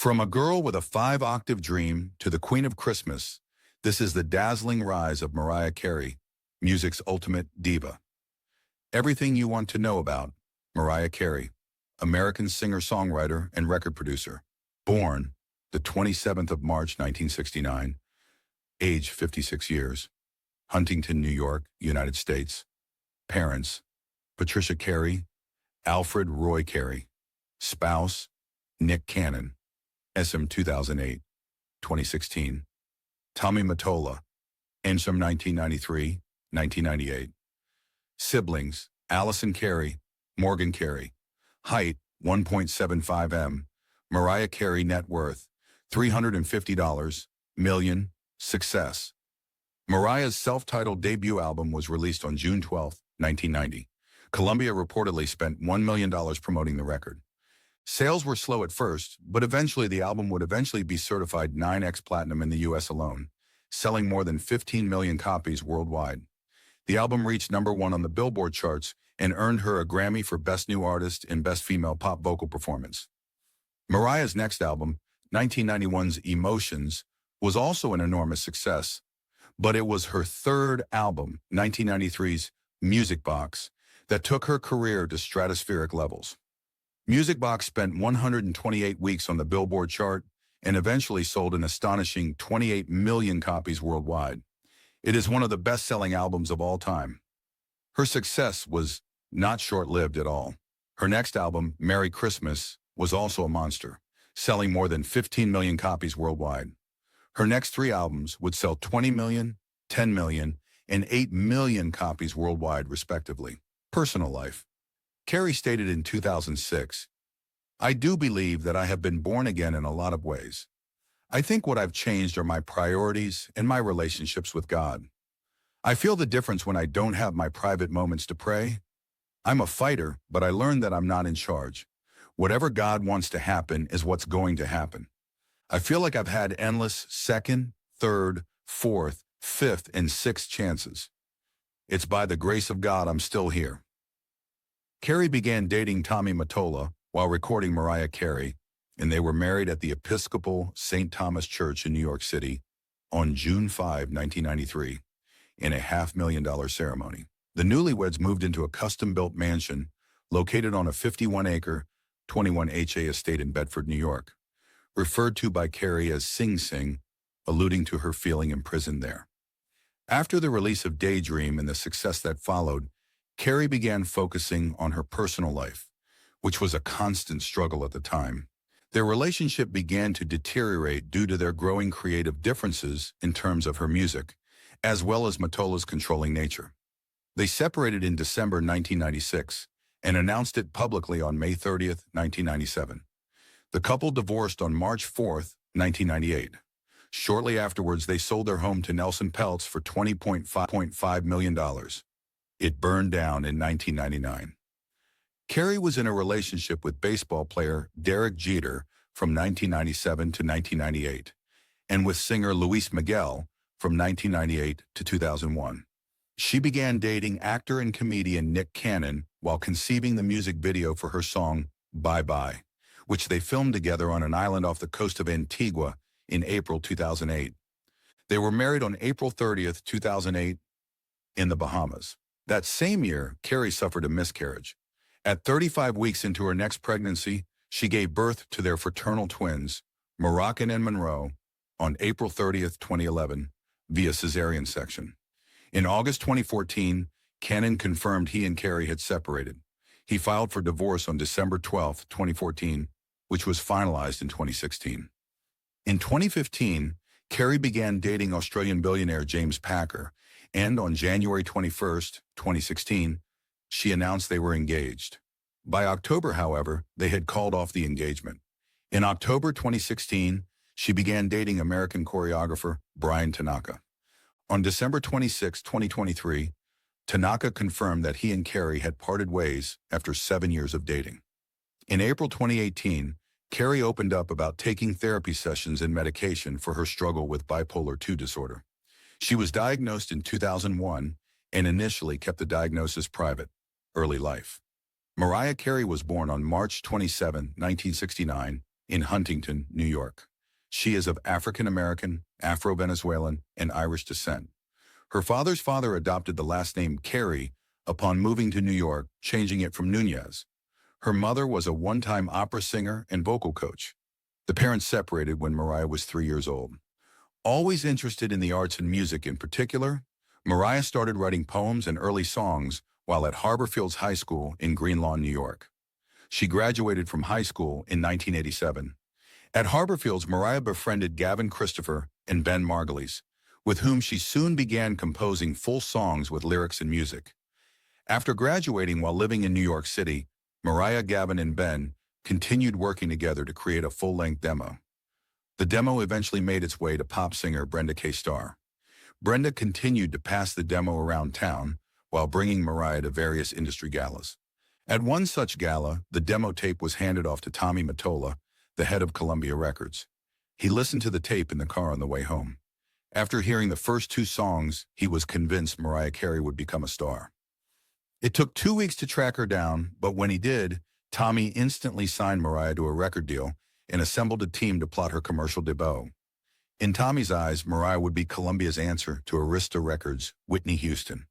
From a girl with a five-octave dream to the Queen of Christmas, this is the dazzling rise of Mariah Carey, music's ultimate diva. Everything you want to know about Mariah Carey, American singer-songwriter and record producer. Born the 27th of March, 1969, age 56 years, Huntington, New York, United States. Parents, Patricia Carey, Alfred Roy Carey. Spouse, Nick Cannon. SM 2008, 2016. Tommy Mottola, Ensom 1993, 1998. Siblings, Allison Carey, Morgan Carey. Height, 1.75 m. Mariah Carey net worth, $350 million. Success. Mariah's self-titled debut album was released on June 12, 1990. Columbia reportedly spent $1 million promoting the record. Sales were slow at first, but eventually the album would be certified 9x platinum in the US alone, selling more than 15 million copies worldwide. The album reached #1 on the Billboard charts and earned her a Grammy for Best New Artist and Best Female Pop Vocal Performance. Mariah's next album, 1991's Emotions, was also an enormous success, but it was her third album, 1993's Music Box, that took her career to stratospheric levels. Music Box spent 128 weeks on the Billboard chart and eventually sold an astonishing 28 million copies worldwide. It is one of the best-selling albums of all time. Her success was not short-lived at all. Her next album, Merry Christmas, was also a monster, selling more than 15 million copies worldwide. Her next three albums would sell 20 million, 10 million, and 8 million copies worldwide, respectively. Personal life. Carey stated in 2006, "I do believe that I have been born again in a lot of ways. I think what I've changed are my priorities and my relationships with God. I feel the difference when I don't have my private moments to pray. I'm a fighter, but I learned that I'm not in charge. Whatever God wants to happen is what's going to happen. I feel like I've had endless second, third, fourth, fifth, and sixth chances. It's by the grace of God I'm still here." Carey began dating Tommy Mottola while recording Mariah Carey, and they were married at the Episcopal St. Thomas Church in New York City on June 5, 1993, in a $500,000 ceremony. The newlyweds moved into a custom-built mansion located on a 51-acre, 21 HA estate in Bedford, New York, referred to by Carey as Sing Sing, alluding to her feeling imprisoned there. After the release of Daydream and the success that followed, Carey began focusing on her personal life, which was a constant struggle at the time. Their relationship began to deteriorate due to their growing creative differences in terms of her music, as well as Mottola's controlling nature. They separated in December 1996 and announced it publicly on May 30, 1997. The couple divorced on March 4, 1998. Shortly afterwards, they sold their home to Nelson Peltz for $20.5 million. It burned down in 1999. Carey was in a relationship with baseball player Derek Jeter from 1997 to 1998, and with singer Luis Miguel from 1998 to 2001. She began dating actor and comedian Nick Cannon while conceiving the music video for her song Bye Bye, which they filmed together on an island off the coast of Antigua in April 2008. They were married on April 30, 2008, in the Bahamas. That same year, Carey suffered a miscarriage. At 35 weeks into her next pregnancy, she gave birth to their fraternal twins, Moroccan and Monroe, on April 30, 2011, via cesarean section. In August 2014, Cannon confirmed he and Carey had separated. He filed for divorce on December 12, 2014, which was finalized in 2016. In 2015, Carey began dating Australian billionaire James Packer, and on January 21, 2016, she announced they were engaged. By October, however, they had called off the engagement. In October 2016, she began dating American choreographer Brian Tanaka. On December 26, 2023, Tanaka confirmed that he and Carey had parted ways after 7 years of dating. In April 2018, Carey opened up about taking therapy sessions and medication for her struggle with bipolar II disorder. She was diagnosed in 2001 and initially kept the diagnosis private. Early life. Mariah Carey was born on March 27, 1969, in Huntington, New York. She is of African-American, Afro-Venezuelan, and Irish descent. Her father's father adopted the last name Carey upon moving to New York, changing it from Nunez. Her mother was a one-time opera singer and vocal coach. The parents separated when Mariah was 3 years old. Always interested in the arts and music in particular, Mariah started writing poems and early songs while at Harborfields High School in Green Lawn, New York. She graduated from high school in 1987. At Harborfields, Mariah befriended Gavin Christopher and Ben Margulies, with whom she soon began composing full songs with lyrics and music. After graduating while living in New York City, Mariah, Gavin, and Ben continued working together to create a full-length demo. The demo eventually made its way to pop singer Brenda K. Starr. Brenda continued to pass the demo around town while bringing Mariah to various industry galas. At one such gala, the demo tape was handed off to Tommy Mottola, the head of Columbia Records. He listened to the tape in the car on the way home. After hearing the first 2 songs, he was convinced Mariah Carey would become a star. It took 2 weeks to track her down, but when he did, Tommy instantly signed Mariah to a record deal and assembled a team to plot her commercial debut. In Tommy's eyes, Mariah would be Columbia's answer to Arista Records' Whitney Houston.